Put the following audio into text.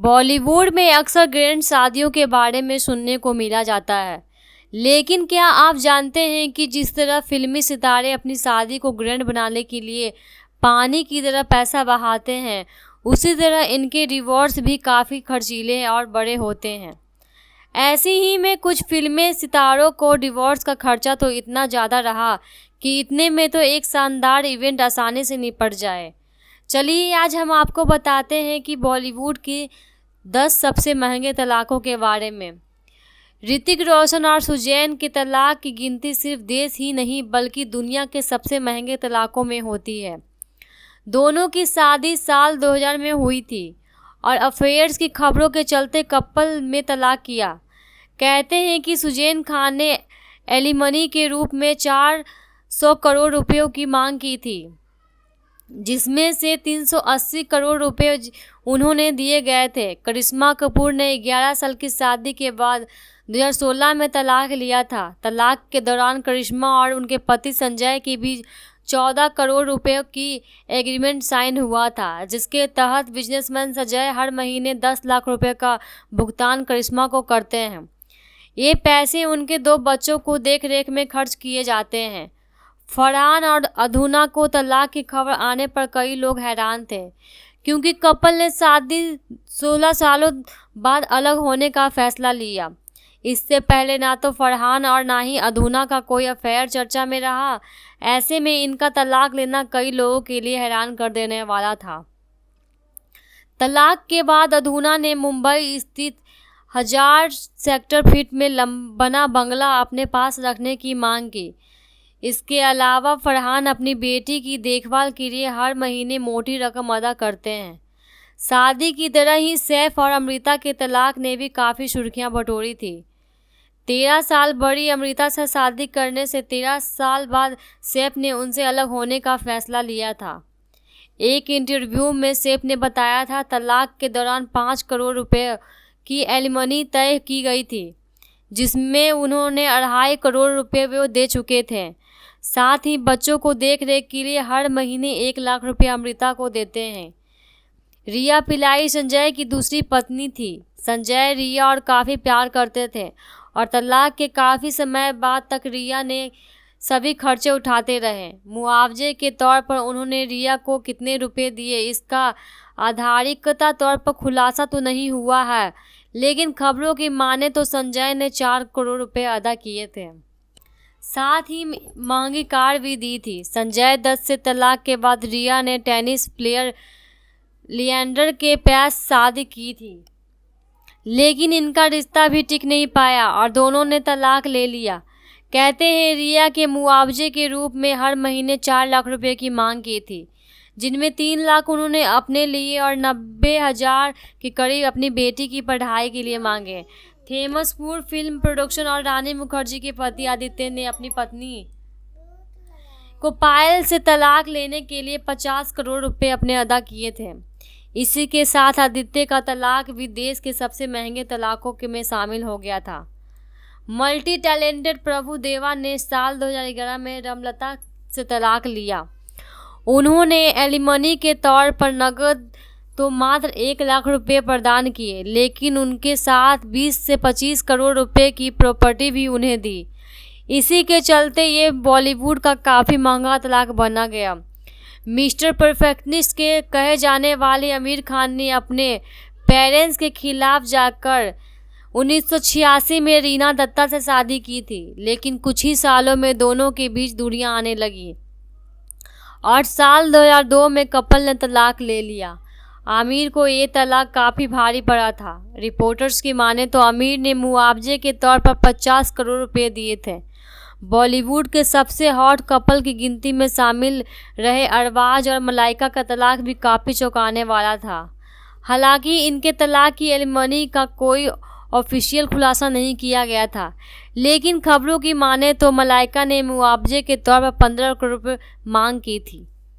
बॉलीवुड में अक्सर ग्रैंड शादियों के बारे में सुनने को मिला जाता है, लेकिन क्या आप जानते हैं कि जिस तरह फिल्मी सितारे अपनी शादी को ग्रैंड बनाने के लिए पानी की तरह पैसा बहाते हैं, उसी तरह इनके डिवोर्स भी काफ़ी खर्चीले और बड़े होते हैं। ऐसी ही में कुछ फिल्मी सितारों को डिवोर्स का खर्चा तो इतना ज़्यादा रहा कि इतने में तो एक शानदार इवेंट आसानी से निपट जाए। चलिए आज हम आपको बताते हैं कि बॉलीवुड की 10 सबसे महंगे तलाकों के बारे में। ऋतिक रोशन और सुजैन के तलाक की गिनती सिर्फ देश ही नहीं बल्कि दुनिया के सबसे महंगे तलाकों में होती है। दोनों की शादी साल 2000 में हुई थी और अफेयर्स की खबरों के चलते कपल में तलाक किया। कहते हैं कि सुजैन खान ने एलिमनी के रूप में 400 करोड़ रुपयों की मांग की थी, जिसमें से 380 करोड़ रुपए उन्होंने दिए गए थे। करिश्मा कपूर ने 11 साल की शादी के बाद 2016 में तलाक लिया था। तलाक के दौरान करिश्मा और उनके पति संजय के बीच 14 करोड़ रुपए की एग्रीमेंट साइन हुआ था, जिसके तहत बिजनेसमैन संजय हर महीने 10 लाख रुपए का भुगतान करिश्मा को करते हैं। ये पैसे उनके 2 बच्चों को देख रेख में खर्च किए जाते हैं। फरहान और अधूना को तलाक की खबर आने पर कई लोग हैरान थे, क्योंकि कपल ने शादी 16 सालों बाद अलग होने का फैसला लिया। इससे पहले ना तो फरहान और ना ही अधूना का कोई अफेयर चर्चा में रहा। ऐसे में इनका तलाक लेना कई लोगों के लिए हैरान कर देने वाला था। तलाक के बाद अधूना ने मुंबई स्थित 1000 सेक्टर फीट में बना बंगला अपने पास रखने की मांग की। इसके अलावा फरहान अपनी बेटी की देखभाल के लिए हर महीने मोटी रकम अदा करते हैं। शादी की तरह ही सैफ और अमृता के तलाक ने भी काफ़ी सुर्खियां बटोरी थी। 13 साल बड़ी अमृता से शादी करने से 13 साल बाद सैफ ने उनसे अलग होने का फैसला लिया था। एक इंटरव्यू में सैफ ने बताया था तलाक के दौरान 5 करोड़ रुपए की एलिमनी तय की गई थी, जिसमें उन्होंने 2.5 करोड़ रुपए वो दे चुके थे। साथ ही बच्चों को देख रेख के लिए हर महीने 1 लाख रुपए अमृता को देते हैं। रिया पिल्लाई संजय की दूसरी पत्नी थी। संजय रिया और काफ़ी प्यार करते थे और तलाक के काफ़ी समय बाद तक रिया ने सभी खर्चे उठाते रहे। मुआवजे के तौर पर उन्होंने रिया को कितने रुपए दिए इसका आधिकारिक तौर पर खुलासा तो नहीं हुआ है, लेकिन खबरों की माने तो संजय ने 4 करोड़ रुपए अदा किए थे। साथ ही महंगी कार भी दी थी। संजय दत्त से तलाक के बाद रिया ने टेनिस प्लेयर लिएंडर के पास शादी की थी, लेकिन इनका रिश्ता भी टिक नहीं पाया और दोनों ने तलाक ले लिया। कहते हैं रिया के मुआवजे के रूप में हर महीने 4 लाख रुपए की मांग की थी, जिनमें 3 लाख उन्होंने अपने लिए और 90,000 के करीब अपनी बेटी की पढ़ाई के लिए मांगे। फेमसपुर फिल्म प्रोडक्शन और रानी मुखर्जी के पति आदित्य ने अपनी पत्नी को पायल से तलाक लेने के लिए 50 करोड़ रुपए अपने अदा किए थे। इसी के साथ आदित्य का तलाक भी देश के सबसे महंगे तलाकों के में शामिल हो गया था। मल्टी टैलेंटेड प्रभु देवा ने साल 2011 में रमलता से तलाक लिया। उन्होंने एलिमनी के तौर पर नकद तो मात्र 1 लाख रुपए प्रदान किए, लेकिन उनके साथ 20 से 25 करोड़ रुपए की प्रॉपर्टी भी उन्हें दी। इसी के चलते ये बॉलीवुड का काफ़ी महंगा तलाक बना गया। मिस्टर परफेक्शनिस्ट के कहे जाने वाले आमिर खान ने अपने पेरेंट्स के खिलाफ जाकर 1986 में रीना दत्ता से शादी की थी, लेकिन कुछ ही सालों में दोनों के बीच दूरियां आने लगी और साल 2002 में कपल ने तलाक ले लिया। आमिर को ये तलाक काफ़ी भारी पड़ा था। रिपोर्टर्स की माने तो आमिर ने मुआवजे के तौर पर 50 करोड़ रुपए दिए थे। बॉलीवुड के सबसे हॉट कपल की गिनती में शामिल रहे अरबाज और मलाइका का तलाक भी काफ़ी चौंकाने वाला था। हालांकि इनके तलाक की एलिमनी का कोई ऑफिशियल खुलासा नहीं किया गया था, लेकिन खबरों की माने तो मलाइका ने मुआवजे के तौर पर 15 करोड़ रुपए मांग की थी।